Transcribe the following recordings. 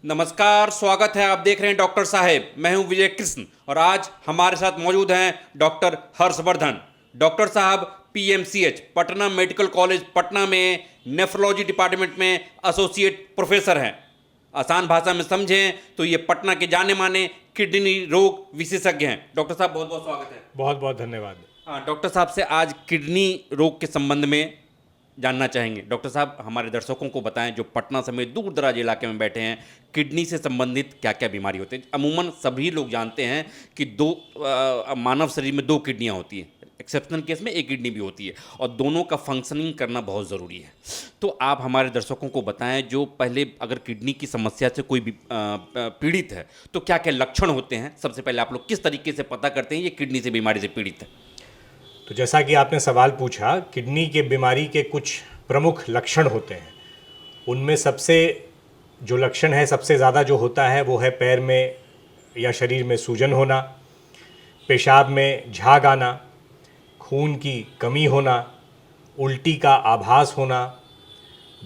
नमस्कार, स्वागत है। आप देख रहे हैं डॉक्टर साहेब। मैं हूं विजय कृष्ण और आज हमारे साथ मौजूद हैं डॉक्टर हर्षवर्धन। डॉक्टर साहब PMCH Patna medical college Patna में नेफ्रोलॉजी डिपार्टमेंट में एसोसिएट प्रोफेसर हैं। आसान भाषा में समझें तो ये पटना के जाने माने किडनी रोग विशेषज्ञ हैं। डॉक्टर साहब बहुत बहुत स्वागत है। बहुत बहुत धन्यवाद। हाँ, डॉक्टर साहब से आज किडनी रोग के संबंध में जानना चाहेंगे। डॉक्टर साहब हमारे दर्शकों को बताएं जो पटना समेत दूर दराज इलाके में बैठे हैं, किडनी से संबंधित क्या क्या बीमारी होती है। अमूमन सभी लोग जानते हैं कि मानव शरीर में दो किडनियां होती हैं, एक्सेप्शनल केस में एक किडनी भी होती है और दोनों का फंक्शनिंग करना बहुत ज़रूरी है। तो आप हमारे दर्शकों को बताएं जो पहले अगर किडनी की समस्या से कोई भी पीड़ित है तो क्या क्या लक्षण होते हैं। सबसे पहले आप लोग किस तरीके से पता करते हैं ये किडनी से बीमारी से पीड़ित है। तो जैसा कि आपने सवाल पूछा, किडनी के बीमारी के कुछ प्रमुख लक्षण होते हैं। उनमें सबसे जो लक्षण है, सबसे ज़्यादा जो होता है वो है पैर में या शरीर में सूजन होना, पेशाब में झाग आना, खून की कमी होना, उल्टी का आभास होना,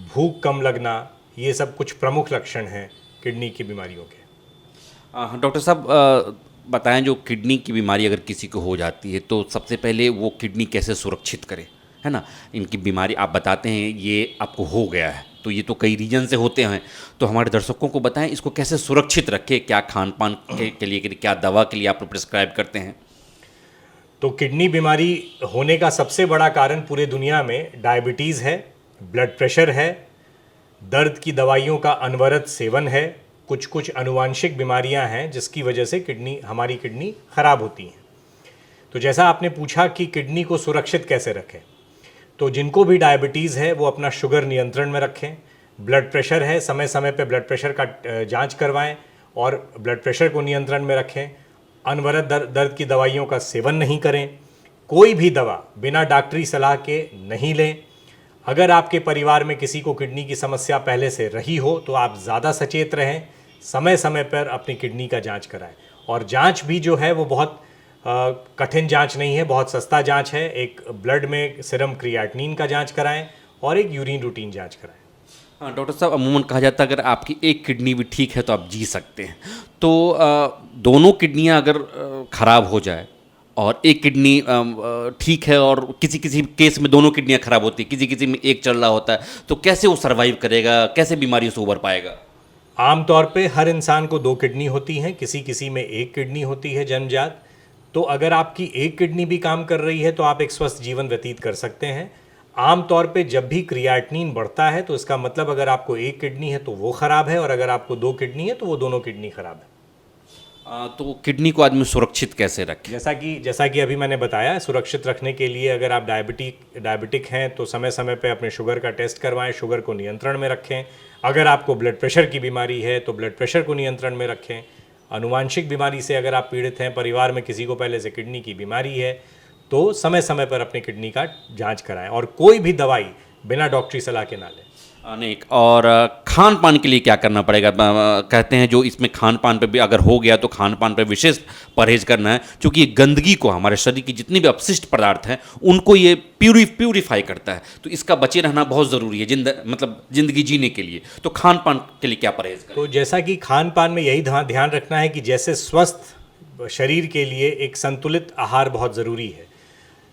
भूख कम लगना। ये सब कुछ प्रमुख लक्षण हैं किडनी की बीमारियों के। डॉक्टर साहब बताएं जो किडनी की बीमारी अगर किसी को हो जाती है तो सबसे पहले वो किडनी कैसे सुरक्षित करे, है ना। इनकी बीमारी आप बताते हैं ये आपको हो गया है तो ये तो कई रीजन से होते हैं, तो हमारे दर्शकों को बताएं इसको कैसे सुरक्षित रखें। क्या खान पान के लिए, क्या दवा के लिए आप प्रिस्क्राइब करते हैं। तो किडनी बीमारी होने का सबसे बड़ा कारण पूरे दुनिया में डायबिटीज़ है, ब्लड प्रेशर है, दर्द की दवाइयों का अनवरत सेवन है, कुछ कुछ आनुवांशिक बीमारियां हैं जिसकी वजह से हमारी किडनी ख़राब होती हैं। तो जैसा आपने पूछा कि किडनी को सुरक्षित कैसे रखें, तो जिनको भी डायबिटीज़ है वो अपना शुगर नियंत्रण में रखें। ब्लड प्रेशर है, समय समय पे ब्लड प्रेशर का जांच करवाएं और ब्लड प्रेशर को नियंत्रण में रखें। अनवरत दर्द की दवाइयों का सेवन नहीं करें। कोई भी दवा बिना डॉक्टरी सलाह के नहीं लें। अगर आपके परिवार में किसी को किडनी की समस्या पहले से रही हो तो आप ज़्यादा सचेत रहें, समय समय पर अपनी किडनी का जांच कराएं। और जांच भी जो है वो बहुत कठिन जांच नहीं है, बहुत सस्ता जांच है। एक ब्लड में सीरम क्रिएटिनिन का जांच कराएं और एक यूरिन रूटीन जांच कराएं। हाँ डॉक्टर साहब, अमूमन कहा जाता है अगर आपकी एक किडनी भी ठीक है तो आप जी सकते हैं। तो दोनों किडनियाँ अगर ख़राब हो जाए और एक किडनी ठीक है और किसी किसी केस में दोनों किडनियाँ ख़राब होती है, किसी किसी में एक चल रहा होता है, तो कैसे वो सर्वाइव करेगा, कैसे बीमारियों से उबर पाएगा। आमतौर पे हर इंसान को दो किडनी होती हैं, किसी किसी में एक किडनी होती है जन्मजात। तो अगर आपकी एक किडनी भी काम कर रही है तो आप एक स्वस्थ जीवन व्यतीत कर सकते हैं। आमतौर पे जब भी क्रिएटिनिन बढ़ता है तो इसका मतलब अगर आपको एक किडनी है तो वो ख़राब है और अगर आपको दो किडनी है तो वो दोनों किडनी ख़राब है। तो किडनी को आदमी सुरक्षित कैसे रखे। जैसा कि अभी मैंने बताया, सुरक्षित रखने के लिए अगर आप डायबिटिक हैं तो समय समय पे अपने शुगर का टेस्ट करवाएं, शुगर को नियंत्रण में रखें। अगर आपको ब्लड प्रेशर की बीमारी है तो ब्लड प्रेशर को नियंत्रण में रखें। आनुवांशिक बीमारी से अगर आप पीड़ित हैं, परिवार में किसी को पहले से किडनी की बीमारी है तो समय समय पर अपनी किडनी का जांच कराएं और कोई भी दवाई बिना डॉक्टरी सलाह के ना लें। अनेक और खान पान के लिए क्या करना पड़ेगा। कहते हैं जो इसमें खान पान पे भी अगर हो गया तो खान पान पे विशेष परहेज करना है, क्योंकि ये गंदगी को, हमारे शरीर की जितनी भी अपशिष्ट पदार्थ हैं उनको ये प्यूरिफाई करता है, तो इसका बचे रहना बहुत ज़रूरी है जिंदगी जीने के लिए। तो खान पान के लिए क्या परहेज करें। तो जैसा कि खान पान में यही ध्यान रखना है कि जैसे स्वस्थ शरीर के लिए एक संतुलित आहार बहुत ज़रूरी है,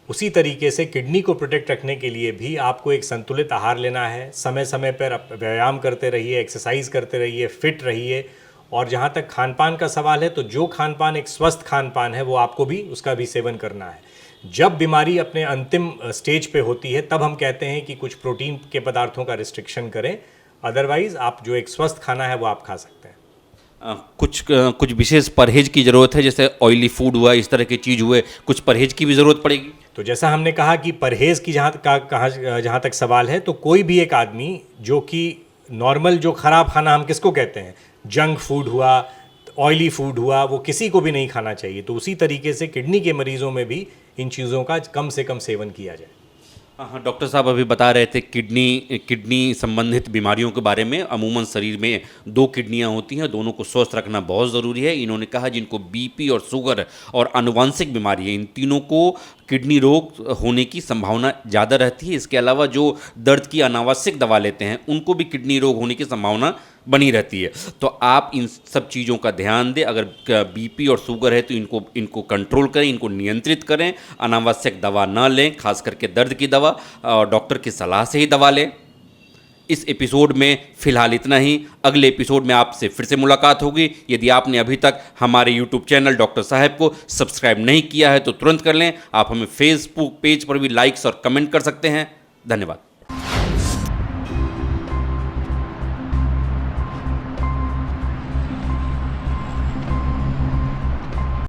उसी तरीके से किडनी को प्रोटेक्ट रखने के लिए भी आपको एक संतुलित आहार लेना है। समय समय पर व्यायाम करते रहिए, एक्सरसाइज करते रहिए, फिट रहिए। और जहाँ तक खान पान का सवाल है तो जो खान पान एक स्वस्थ खान पान है वो आपको भी उसका भी सेवन करना है। जब बीमारी अपने अंतिम स्टेज पे होती है तब हम कहते हैं कि कुछ प्रोटीन के पदार्थों का रिस्ट्रिक्शन करें, अदरवाइज़ आप जो एक स्वस्थ खाना है वो आप खा सकते हैं। कुछ विशेष परहेज की ज़रूरत है, जैसे ऑयली फूड हुआ, इस तरह की चीज़ हुए, कुछ परहेज की भी ज़रूरत पड़ेगी। तो जैसा हमने कहा कि परहेज़ की जहाँ तक सवाल है, तो कोई भी एक आदमी जो कि नॉर्मल, जो ख़राब खाना हम किसको कहते हैं, जंक फूड हुआ, ऑयली फूड हुआ, वो किसी को भी नहीं खाना चाहिए। तो उसी तरीके से किडनी के मरीज़ों में भी इन चीज़ों का कम से कम सेवन किया जाए। हाँ, डॉक्टर साहब अभी बता रहे थे किडनी संबंधित बीमारियों के बारे में। अमूमन शरीर में दो किडनियां होती हैं, दोनों को स्वस्थ रखना बहुत ज़रूरी है। इन्होंने कहा जिनको बीपी और शुगर और आनुवांशिक बीमारी है, इन तीनों को किडनी रोग होने की संभावना ज़्यादा रहती है। इसके अलावा जो दर्द की अनावश्यक दवा लेते हैं उनको भी किडनी रोग होने की संभावना बनी रहती है। तो आप इन सब चीज़ों का ध्यान दें। अगर बीपी और शुगर है तो इनको कंट्रोल करें, इनको नियंत्रित करें, अनावश्यक दवा ना लें, खास करके दर्द की दवा, और डॉक्टर की सलाह से ही दवा लें। इस एपिसोड में फ़िलहाल इतना ही। अगले एपिसोड में आपसे फिर से मुलाकात होगी। यदि आपने अभी तक हमारे यूट्यूब चैनल डॉक्टर साहब को सब्सक्राइब नहीं किया है तो तुरंत कर लें। आप हमें फेसबुक पेज पर भी लाइक्स और कमेंट कर सकते हैं। धन्यवाद।